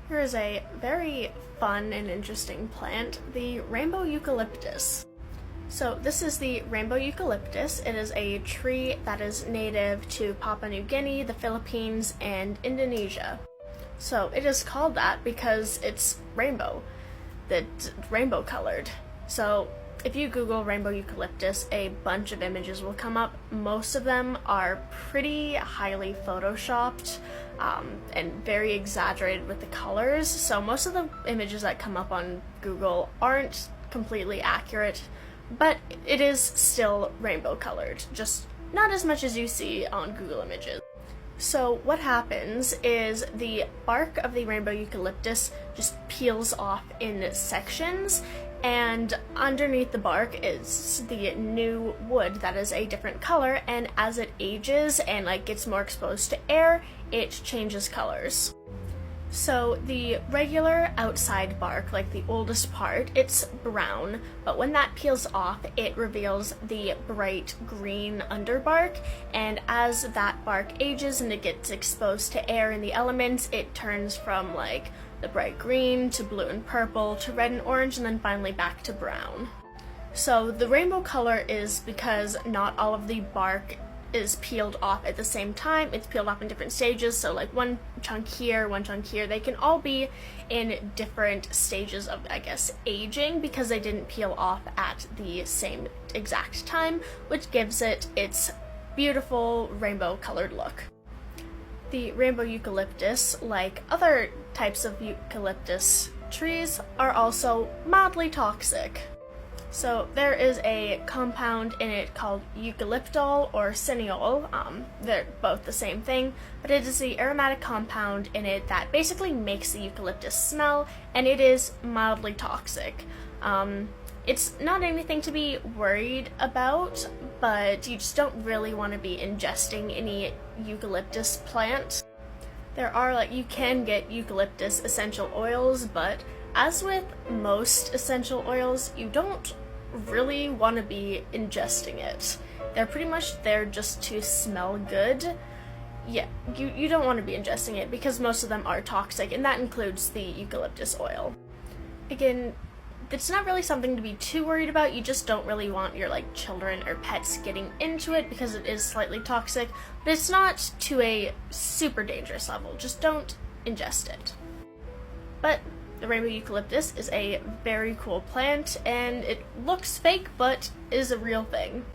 Here is a very fun and interesting plant, the rainbow eucalyptus. So this is the rainbow eucalyptus. It is a tree that is native to Papua New Guinea, the Philippines, and Indonesia. So it is called that because it's rainbow, that's rainbow colored. So if you Google rainbow eucalyptus, a bunch of images will come up. Most of them are pretty highly photoshopped and very exaggerated with the colors. So most of the images that come up on Google aren't completely accurate, but it is still rainbow colored, just not as much as you see on Google Images. So what happens is the bark of the rainbow eucalyptus just peels off in sections, and underneath the bark is the new wood that is a different color, and as it ages and gets more exposed to air, it changes colors. So the regular outside bark, like the oldest part, it's brown, but when that peels off, it reveals the bright green underbark, and as that bark ages and it gets exposed to air and the elements, it turns from the bright green to blue and purple to red and orange, and then finally back to brown. So the rainbow color is because not all of the bark is peeled off at the same time. It's peeled off in different stages, so one chunk here, one chunk here. They can all be in different stages of, aging, because they didn't peel off at the same exact time, which gives it its beautiful rainbow colored look. The rainbow eucalyptus, like other types of eucalyptus trees, are also mildly toxic. So there is a compound in it called eucalyptol or cineol. They're both the same thing, but it is the aromatic compound in it that basically makes the eucalyptus smell, and it is mildly toxic. It's not anything to be worried about, but you just don't really want to be ingesting any eucalyptus plant. There are, you can get eucalyptus essential oils, but as with most essential oils, you don't really want to be ingesting it. They're pretty much there just to smell good. Yeah, you don't want to be ingesting it because most of them are toxic, and that includes the eucalyptus oil. Again, it's not really something to be too worried about. You just don't really want your children or pets getting into it because it is slightly toxic, but it's not to a super dangerous level. Just don't ingest it. But the rainbow eucalyptus is a very cool plant, and it looks fake, but is a real thing.